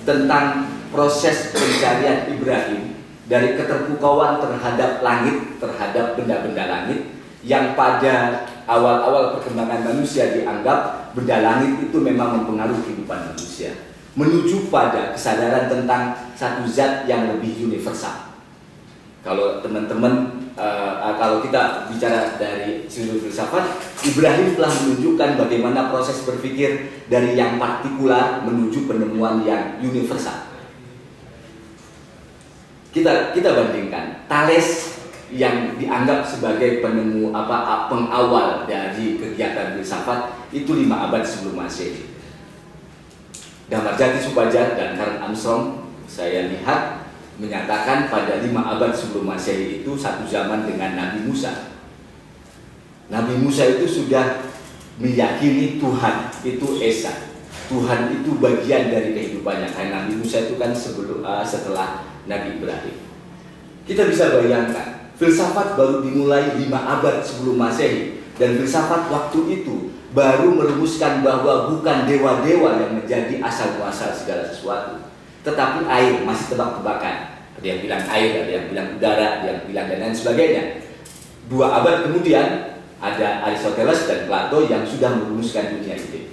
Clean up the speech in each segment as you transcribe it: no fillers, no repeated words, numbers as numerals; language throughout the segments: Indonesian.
tentang proses pencarian Ibrahim dari keterpukauan terhadap langit, terhadap benda-benda langit, yang pada awal-awal perkembangan manusia dianggap benda langit itu memang mempengaruhi kehidupan manusia, menuju pada kesadaran tentang satu zat yang lebih universal. Kalau teman-teman, kalau kita bicara dari sudut filsafat, Ibrahim telah menunjukkan bagaimana proses berpikir dari yang partikular menuju penemuan yang universal. Kita bandingkan Thales yang dianggap sebagai penemu pengawal dari kegiatan filsafat itu 5 abad sebelum Masehi. Damarjati Supajat dan Karl Armstrong saya lihat menyatakan pada 5 abad sebelum Masehi itu satu zaman dengan Nabi Musa. Nabi Musa itu sudah meyakini Tuhan itu Esa, Tuhan itu bagian dari kehidupannya, karena Nabi Musa itu kan setelah Nabi Ibrahim. Kita bisa bayangkan, filsafat baru dimulai 5 abad sebelum Masehi, dan filsafat waktu itu baru merumuskan bahwa bukan dewa-dewa yang menjadi asal-muasal segala sesuatu, tetapi air, masih tebak-tebakan. Ada yang bilang air, ada yang bilang udara, ada yang bilang dan lain sebagainya. 2 abad kemudian ada Aristoteles dan Plato yang sudah merumuskan dunia ide.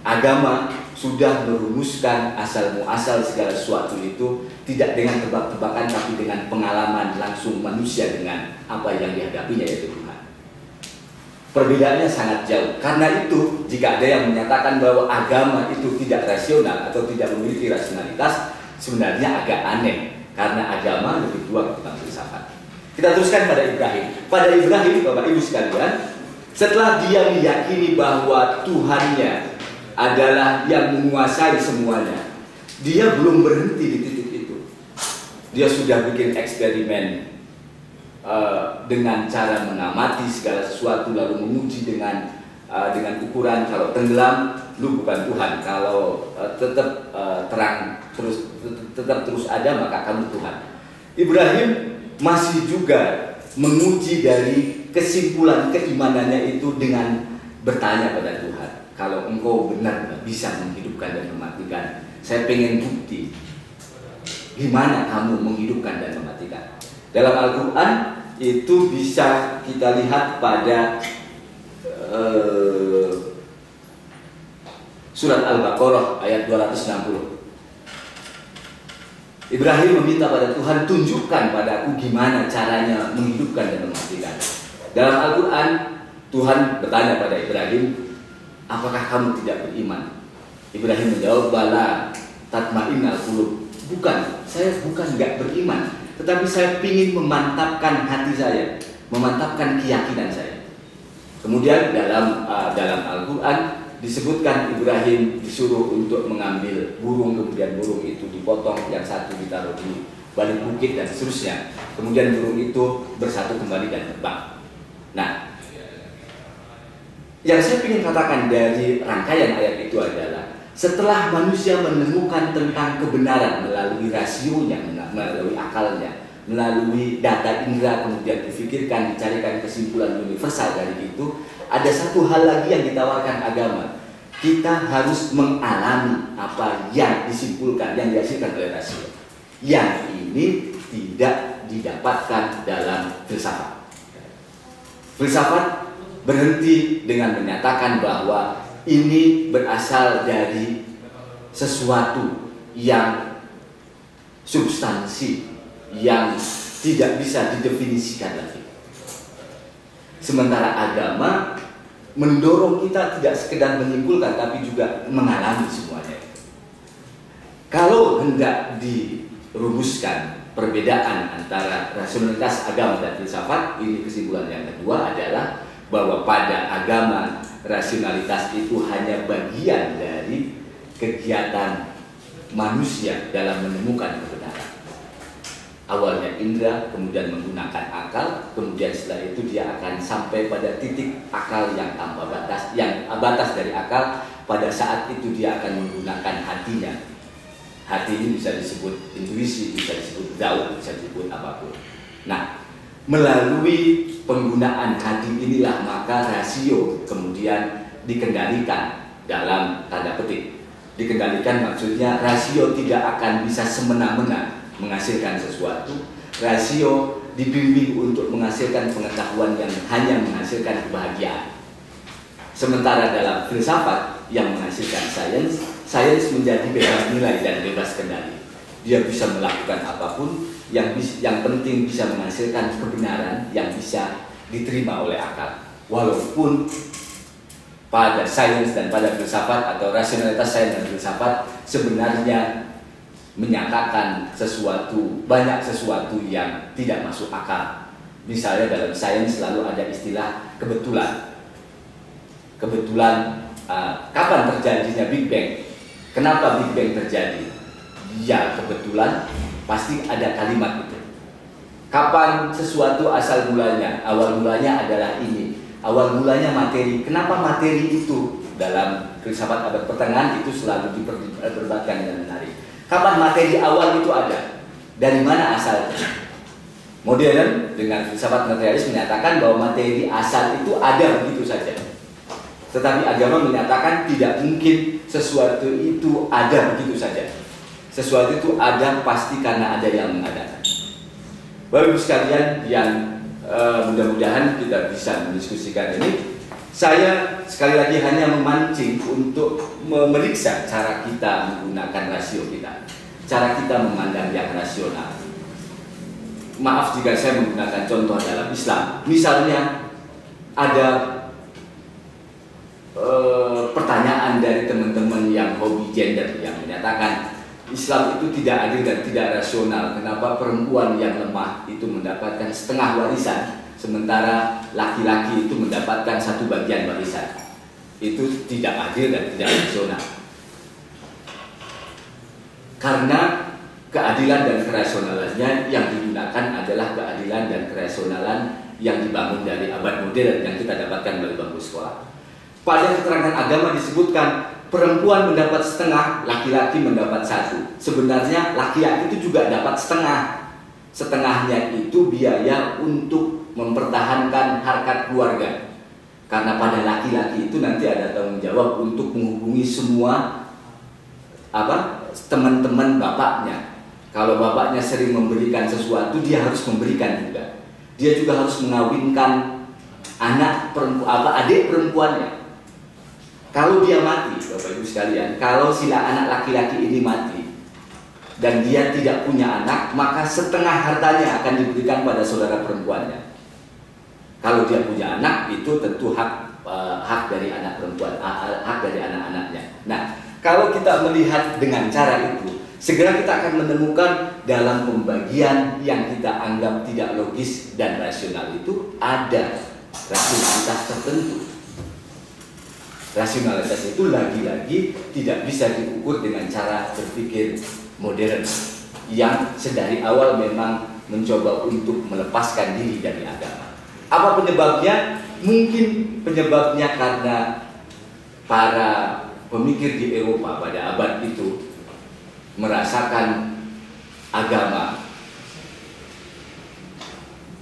Agama sudah merumuskan asal-muasal segala sesuatu itu tidak dengan tebak-tebakan, tapi dengan pengalaman langsung manusia dengan apa yang dihadapinya, yaitu Tuhan. Perbedaannya sangat jauh. Karena itu, jika ada yang menyatakan bahwa agama itu tidak rasional atau tidak memiliki rasionalitas, sebenarnya agak aneh, karena agama lebih tua ketimbang filsafat. Kita teruskan pada Ibrahim. Pada Ibrahim, Bapak Ibu sekalian, setelah dia meyakini bahwa Tuhannya adalah yang menguasai semuanya, dia belum berhenti di titik itu. Dia sudah bikin eksperimen dengan cara mengamati segala sesuatu, lalu menguji dengan ukuran, kalau tenggelam, lu bukan Tuhan. Kalau tetap terang tetap terus ada, maka kamu Tuhan. Ibrahim masih juga menguji dari kesimpulan keimanannya itu dengan bertanya pada Tuhan, kalau engkau benar bisa menghidupkan dan mematikan, saya pengen bukti gimana kamu menghidupkan dan mematikan. Dalam Al-Quran itu bisa kita lihat pada surat Al-Baqarah ayat 260. Ibrahim meminta pada Tuhan, tunjukkan padaku gimana caranya menghidupkan dan mematikan. Dalam Al-Quran Tuhan bertanya pada Ibrahim, apakah kamu tidak beriman? Ibrahim menjawab, bala tatma'innal qulub. Bukan, saya bukan nggak beriman, tetapi saya ingin memantapkan hati saya, memantapkan keyakinan saya. Kemudian dalam Al-Quran disebutkan Ibrahim disuruh untuk mengambil burung, kemudian burung itu dipotong, yang satu ditaruh di balik bukit dan seterusnya. Kemudian burung itu bersatu kembali dan terbang. Nah, yang saya ingin katakan dari rangkaian ayat itu adalah, setelah manusia menemukan tentang kebenaran melalui rasionya, melalui akalnya, melalui data indera, kemudian difikirkan, dicarikan kesimpulan universal dari itu, ada satu hal lagi yang ditawarkan agama. Kita harus mengalami apa yang disimpulkan, yang dihasilkan oleh rasio. Yang ini tidak didapatkan dalam filsafat. Filsafat berhenti dengan menyatakan bahwa ini berasal dari sesuatu yang substansi, yang tidak bisa didefinisikan lagi. Sementara agama mendorong kita tidak sekedar menyimpulkan, tapi juga mengalami semuanya. Kalau hendak dirumuskan perbedaan antara rasionalitas agama dan filsafat, ini kesimpulan yang kedua adalah bahwa pada agama rasionalitas itu hanya bagian dari kegiatan manusia dalam menemukan kebenaran. Awalnya indera, kemudian menggunakan akal, kemudian setelah itu dia akan sampai pada titik akal yang tanpa batas, yang batas dari akal. Pada saat itu dia akan menggunakan hatinya. Hati ini bisa disebut intuisi, bisa disebut daud, bisa disebut apapun. Nah, melalui penggunaan hati inilah maka rasio kemudian dikendalikan dalam tanda petik. Dikendalikan maksudnya rasio tidak akan bisa semena-mena menghasilkan sesuatu. Rasio dibimbing untuk menghasilkan pengetahuan yang hanya menghasilkan kebahagiaan. Sementara dalam filsafat yang menghasilkan sains, sains menjadi bebas nilai dan bebas kendali. Dia bisa melakukan apapun, yang penting bisa menghasilkan kebenaran yang bisa diterima oleh akal. Walaupun pada sains dan pada filsafat atau rasionalitas sains dan filsafat sebenarnya menyatakan banyak sesuatu yang tidak masuk akal. Misalnya dalam sains selalu ada istilah kebetulan. Kapan terjadinya Big Bang? Kenapa Big Bang terjadi? Ya kebetulan, pasti ada kalimat itu. Kapan sesuatu asal mulanya? Awal mulanya adalah ini. Awal mulanya materi. Kenapa materi itu? Dalam filsafat abad pertengahan itu selalu diperdebatkan dengan menarik. Kapan materi awal itu ada? Dari mana asalnya? Modern dengan filsafat materialis menyatakan bahwa materi asal itu ada begitu saja. Tetapi agama menyatakan tidak mungkin sesuatu itu ada begitu saja. Sesuatu itu ada pasti karena ada yang mengadakan. Bapak Ibu sekalian yang mudah-mudahan kita bisa mendiskusikan ini. Saya sekali lagi hanya memancing untuk memeriksa cara kita menggunakan rasio kita, cara kita memandang yang rasional. Maaf jika saya menggunakan contoh dalam Islam. Misalnya ada pertanyaan dari teman-teman yang hobi gender yang menyatakan Islam itu tidak adil dan tidak rasional. Kenapa perempuan yang lemah itu mendapatkan setengah warisan, sementara laki-laki itu mendapatkan 1 bagian warisan? Itu tidak adil dan tidak rasional. Karena keadilan dan kerasionalannya yang digunakan adalah keadilan dan kerasionalan yang dibangun dari abad modern yang kita dapatkan melalui bangku sekolah. Pada keterangan agama disebutkan perempuan mendapat setengah, laki-laki mendapat 1. Sebenarnya laki-laki itu juga dapat setengah. Setengahnya itu biaya untuk mempertahankan harkat keluarga. Karena pada laki-laki itu nanti ada tanggung jawab untuk menghubungi semua teman-teman bapaknya. Kalau bapaknya sering memberikan sesuatu, dia harus memberikan juga. Dia juga harus mengawinkan adik perempuannya. Kalau dia mati, Bapak Ibu sekalian, kalau sila anak laki-laki ini mati dan dia tidak punya anak, maka setengah hartanya akan diberikan pada saudara perempuannya. Kalau dia punya anak, itu tentu hak dari anak perempuan, hak dari anak-anaknya. Nah, kalau kita melihat dengan cara itu, segera kita akan menemukan dalam pembagian yang kita anggap tidak logis dan rasional itu ada rasionalitas tertentu. Rasionalitas itu lagi-lagi tidak bisa diukur dengan cara berpikir modern yang sedari awal memang mencoba untuk melepaskan diri dari agama. Apa penyebabnya? Mungkin penyebabnya karena para pemikir di Eropa pada abad itu merasakan agama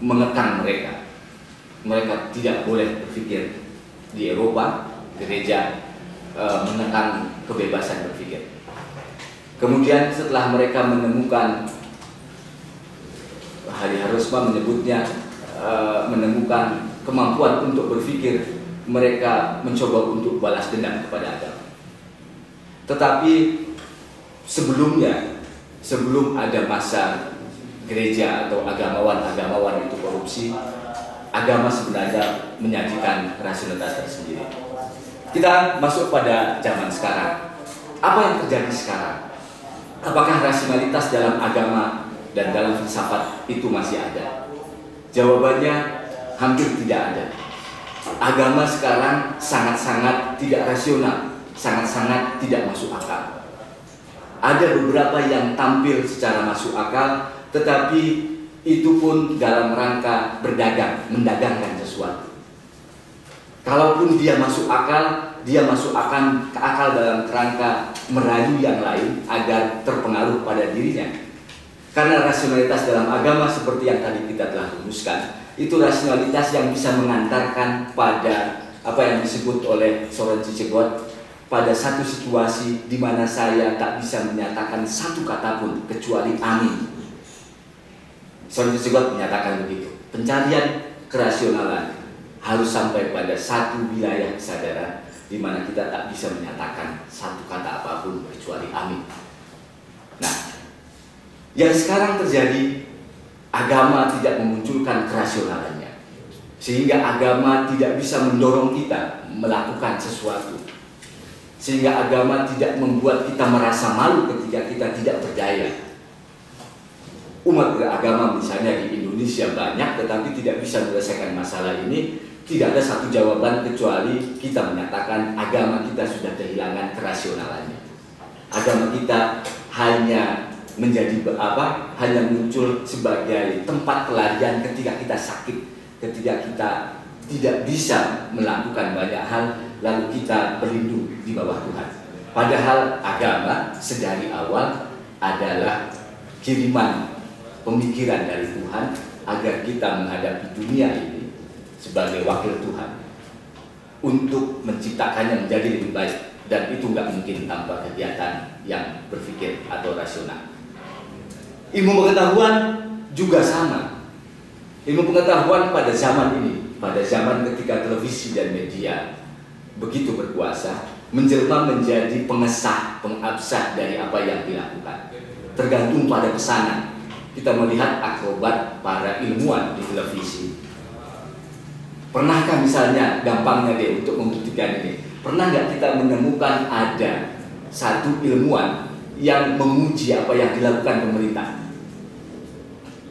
mengekang mereka. Mereka tidak boleh berpikir di Eropa. Gereja menentang kebebasan berpikir. Kemudian setelah mereka menemukan, Hari Harusma menyebutnya menemukan kemampuan untuk berpikir, mereka mencoba untuk balas dendam kepada agama. Tetapi sebelum ada masa gereja atau agamawan itu korupsi, agama sebenarnya menyajikan rasionalitas tersendiri. Kita masuk pada zaman sekarang. Apa yang terjadi sekarang? Apakah rasionalitas dalam agama dan dalam filsafat itu masih ada? Jawabannya hampir tidak ada. Agama sekarang sangat-sangat tidak rasional, sangat-sangat tidak masuk akal. Ada beberapa yang tampil secara masuk akal, tetapi itu pun dalam rangka berdagang, mendagangkan sesuatu. Kalaupun dia masuk akal dalam kerangka merayu yang lain agar terpengaruh pada dirinya. Karena rasionalitas dalam agama seperti yang tadi kita telah rumuskan, itu rasionalitas yang bisa mengantarkan pada apa yang disebut oleh Soren Kierkegaard pada satu situasi di mana saya tak bisa menyatakan satu kata pun kecuali amin. Soal tersebut menyatakan begitu. Pencarian kerasionalan harus sampai pada satu wilayah kesadaran di mana kita tak bisa menyatakan satu kata apapun kecuali amin. Nah, yang sekarang terjadi, agama tidak memunculkan kerasionalannya, sehingga agama tidak bisa mendorong kita melakukan sesuatu, sehingga agama tidak membuat kita merasa malu ketika kita tidak berdaya. Umat beragama misalnya di Indonesia banyak, tetapi tidak bisa menyelesaikan masalah ini. Tidak ada satu jawaban kecuali kita menyatakan agama kita sudah kehilangan kerasionalannya. Agama kita hanya menjadi hanya muncul sebagai tempat pelarian ketika kita sakit, ketika kita tidak bisa melakukan banyak hal, lalu kita berlindung di bawah Tuhan. Padahal agama sedari awal adalah kiriman pemikiran dari Tuhan agar kita menghadapi dunia ini sebagai wakil Tuhan untuk menciptakannya menjadi lebih baik, dan itu nggak mungkin tanpa kegiatan yang berpikir atau rasional. Ilmu pengetahuan juga sama. Ilmu pengetahuan pada zaman ini, pada zaman ketika televisi dan media begitu berkuasa, menjelma menjadi pengesah, pengabsah dari apa yang dilakukan. Tergantung pada pesanan. Kita melihat akrobat para ilmuwan di televisi. Pernahkah misalnya, gampangnya deh untuk membuktikan ini, pernah nggak kita menemukan ada satu ilmuwan yang memuji apa yang dilakukan pemerintah,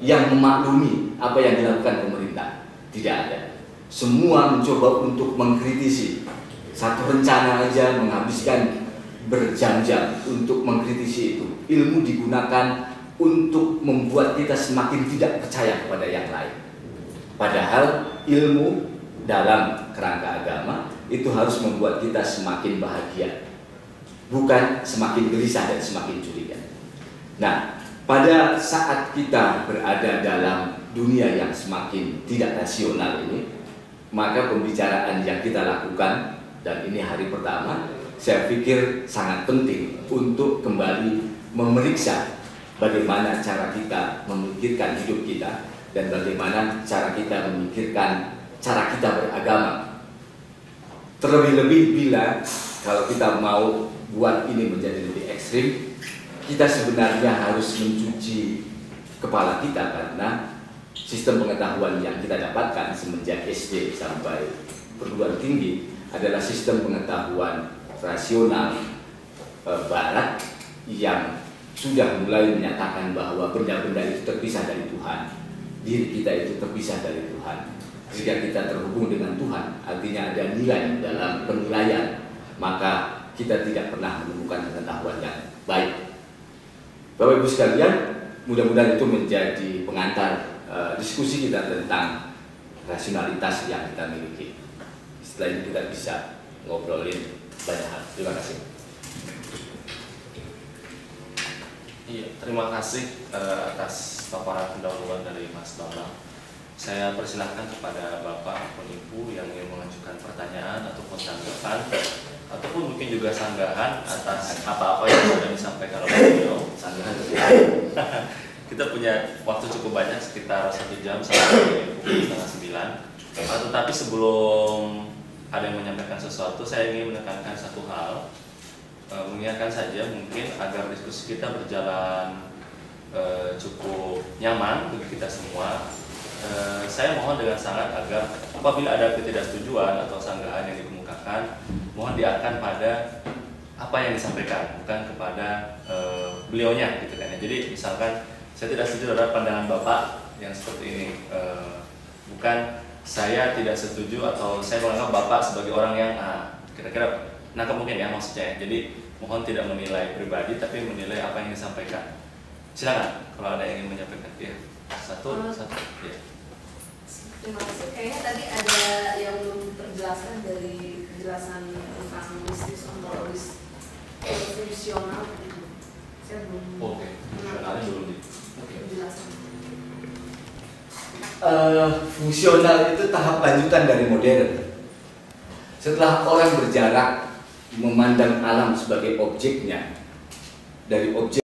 yang memaklumi apa yang dilakukan pemerintah? Tidak ada. Semua mencoba untuk mengkritisi. Satu rencana aja menghabiskan berjam-jam untuk mengkritisi itu. Ilmu digunakan untuk membuat kita semakin tidak percaya kepada yang lain. Padahal ilmu dalam kerangka agama itu harus membuat kita semakin bahagia, bukan semakin gelisah dan semakin curiga. Nah, pada saat kita berada dalam dunia yang semakin tidak rasional ini, maka pembicaraan yang kita lakukan, dan ini hari pertama, saya pikir sangat penting untuk kembali memeriksa bagaimana cara kita memikirkan hidup kita dan bagaimana cara kita memikirkan cara kita beragama. Terlebih-lebih bila kalau kita mau buat ini menjadi lebih ekstrim, kita sebenarnya harus mencuci kepala kita, karena sistem pengetahuan yang kita dapatkan semenjak SD sampai perguruan tinggi adalah sistem pengetahuan rasional barat yang sudah mulai menyatakan bahwa benda-benda itu terpisah dari Tuhan, diri kita itu terpisah dari Tuhan. Jika kita terhubung dengan Tuhan, artinya ada nilai dalam penilaian, maka kita tidak pernah menemukan pengetahuan yang baik. Bapak Ibu sekalian, mudah-mudahan itu menjadi pengantar diskusi kita tentang rasionalitas yang kita miliki. Setelah ini kita bisa ngobrolin banyak hal. Terima kasih. Iya, terima kasih atas paparan pendahuluan dari Mas Bambang. Saya persilahkan kepada Bapak ataupun Ibu yang ingin mengajukan pertanyaan ataupun tanggapan, ataupun mungkin juga sanggahan atas apa-apa yang sudah disampaikan oleh beliau. Sanggahan kita punya waktu cukup banyak, sekitar 1 jam sampai pukul 8:30. Tetapi sebelum ada yang menyampaikan sesuatu, saya ingin menekankan satu hal. Mengingatkan saja mungkin agar diskusi kita berjalan cukup nyaman bagi kita semua. Saya mohon dengan sangat agar apabila ada ketidaksetujuan atau sanggahan yang dikemukakan, mohon diarahkan pada apa yang disampaikan, bukan kepada beliaunya, gitu kan ya. Jadi misalkan saya tidak setuju terhadap pandangan Bapak yang seperti ini, bukan saya tidak setuju atau saya menganggap Bapak sebagai orang yang kira-kira nangkep mungkin ya maksudnya. Jadi mohon tidak menilai pribadi, tapi menilai apa yang disampaikan. Silakan kalau ada yang ingin menyampaikan. Ya, satu. Ya. Terima kasih. Kayaknya tadi ada yang belum terjelaskan dari penjelasan tentang bisnis ontologis fungsional. Saya belum. Oke. Fungsionalnya belum penjelasan. Fungsional itu tahap lanjutan dari modern. Setelah orang berjarak memandang alam sebagai objeknya, dari objek